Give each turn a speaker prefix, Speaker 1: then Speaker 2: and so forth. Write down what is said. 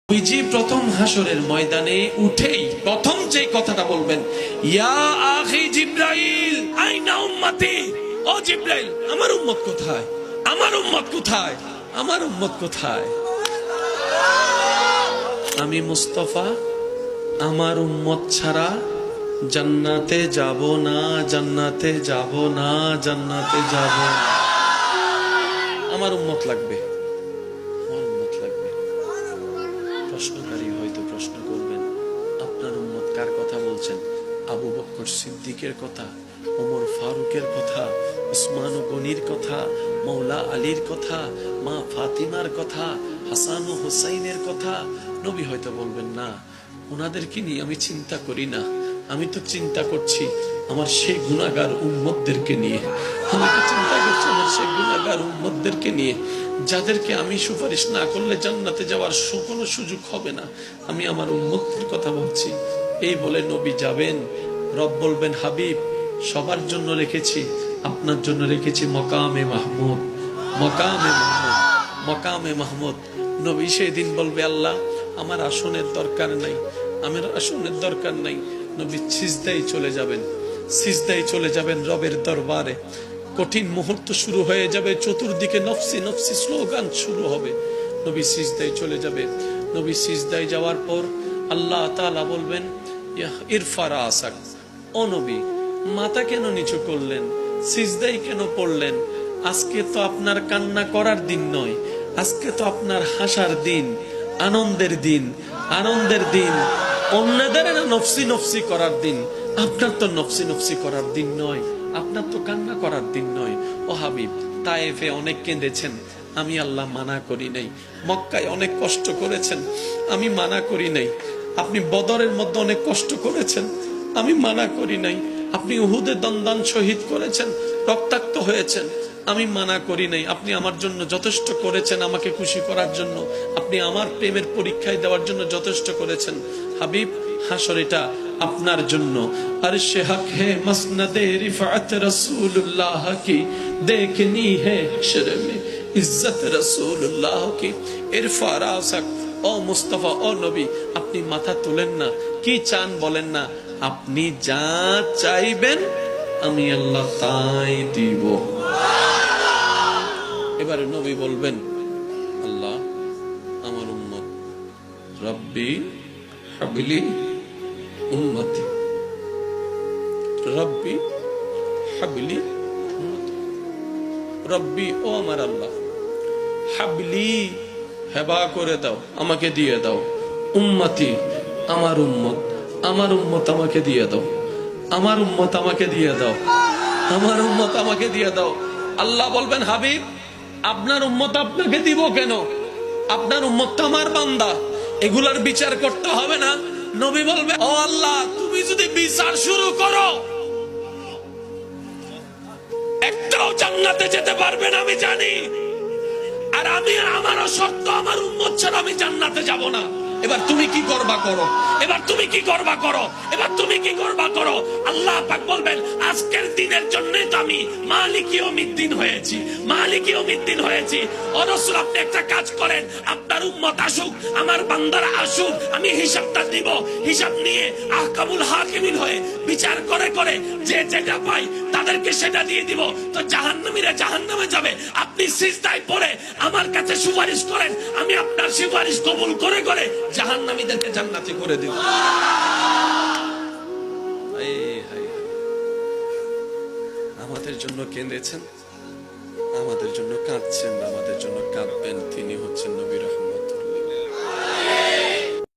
Speaker 1: নবীজি প্রথম হাসরের ময়দানে উঠেই প্রথম যে কথাটা বলবেন, ইয়া আখি জিব্রাইল আইনা উম্মতি। ও জিব্রাইল, আমার উম্মত কোথায়? আমার উম্মত কোথায়? আমার উম্মত কোথায়? আমি মুস্তাফা আমার উম্মত ছাড়া জান্নাতে যাব না, জান্নাতে যাব না, জান্নাতে যাব না। আমার উম্মত লাগবে, আমার উম্মত লাগবে। প্রশ্নকারী হয়তো প্রশ্ন করবেন, আপনার উম্মত কার কথা বলছেন? আবু বকর সিদ্দিকের কথা, ওমর ফারুকের কথা, উসমান গনির কথা, মৌলা আলীর কথা, মা ফাতিমার কথা, হাসান ও হুসাইনের কথা? নবী হয়তো বলবেন, না, ওনাদেরকে নিয়ে আমি চিন্তা করি না, আমি তো চিন্তা করছি আমার সেই গুনাহগার উম্মতদেরকে নিয়ে। আমি তো চিন্তা করছি আমার সেই গুনাহগার উম্মতদেরকে নিয়ে, যাদেরকে আমি সুপারিশ না করলে জান্নাতে যাওয়ার কোনো সুযোগ হবে না। আমি আমার উম্মতের কথা বলছি। এই বলে নবী যাবেন, রব বলবেন, হাবিব, সবার জন্য রেখেছি, আপনার জন্য রেখেছি মকামে মাহমুদ, মকামে মাহমুদ, মকামে মাহমুদ। নবী সেদিন বলবে, আল্লাহ, আমার আসনের দরকার নাই, আমার আসনের দরকার নাই। নবী সিজদায় চলে যাবেন, সিজদায় চলে যাবেন রবের দরবারে। কঠিন মুহূর্ত শুরু হয়ে যাবে, চতুর্দিকে নফসি নফসি স্লোগান শুরু হবে। নবী সিজদায় চলে যাবে। নবী সিজদায় যাওয়ার পর আল্লাহ তাআলা বলবেন, ইরফা রাসাক। ও নবী, মাথা কেন নিচু করলেন? সিজদায় কেন পড়লেন? আজকে তো আপনার কান্না করার দিন নয়, আজকে তো আপনার হাসার দিন, আনন্দের দিন, আনন্দের দিন। অন্যদের নফসি নফসি করার দিন, আপনার তো নফসি নফসি করার দিন নয়, আপনার তো কান্না করার দিন নয়। ও হাবিব, তায়েফে অনেক কেঁদেছেন, আমি আল্লাহ মানা করি নাই। মক্কায় অনেক কষ্ট করেছেন, আমি মানা করি নাই। আপনি বদরের মধ্যে অনেক কষ্ট করেছেন, আমি মানা করি নাই। আপনি উহুদে দন্দান শহীদ করেছেন, রক্তাক্ত হয়েছেন, আমি মানা করি নাই। আপনি আমার জন্য যথেষ্ট করেছেন, আমাকে খুশি করার জন্য, আপনি আমার প্রেমের পরীক্ষায় দেওয়ার জন্য যথেষ্ট করেছেন। হাবিব, হাসর এটা আপনার জন্য। আর সে হক হে মসনদে রিফাত রাসূলুল্লাহ কি, দেখনি হে হাশর মে ইজ্জত রাসূলুল্লাহ কি। ইরফা রাসাক। ও মুস্তাফা, ও নবী, আপনি মাথা তুলেন না, কি চান বলেন না, আপনি যা চাইবেন আমি আল্লাহ তাই দিব। এবারে নবী বলবেন, আল্লাহ, আমার উম্মত, রব্বি হাবলি উম্মতি, রব্বি হাবলি উম্মতি। রব্বি, ও আমার আল্লাহ, হাবলি, হেবা করে দাও, আমাকে দিয়ে দাও, উম্মতি, আমার উম্মত, আমার উম্মত আমাকে দিয়ে দাও, আমার উম্মত আমাকে দিয়ে দাও, আমার উম্মত আমাকে দিয়ে দাও। আল্লাহ বলবেন, হাবিব, আপনার উম্মত আপনাকে দিব কেন? আপনার উম্মত তো আমার বান্দা, এগুলার বিচার করতে হবে না? নবী বলবে, ও আল্লাহ, তুমি যদি বিচার শুরু করো, একটাও জান্নাতে যেতে পারবে না আমি জানি। আর আমি, আমারও শর্ত, আমার উম্মত ছাড়া আমি জান্নাতে যাব না। এবার তুমি কি করবা করো, এবার তুমি কি করবা করো, এবার তুমি কি করবা করো। আল্লাহ পাক বলবেন, আজকের দিনের জন্যই তো আমি মালিক ইয়াউমিদ্দিন হয়েছি, মালিক ইয়াউমিদ্দিন হয়েছি। ও রাসূল, আপনি একটা কাজ করেন, আপনার উম্মত আসুক, আমার বান্দারা আসুক, আমি হিসাবটা দিব। হিসাব নিয়ে আহকামুল হাকিমিন হয়ে বিচার করে করে যে যেটা পাই তাদেরকে সেটা দিয়ে দিব। তো জাহান্নামীরা জাহান্নামে যাবে, আপনি সিজদায় পড়ে আমার কাছে সুপারিশ করেন, আমি আপনার সুপারিশ কবুল করে করে জাহান্নামীদেরকে জান্নাতি করে দেব। আমাদের জন্য কেঁদেছেন, আমাদের জন্য কাঁদছেন, আমাদের জন্য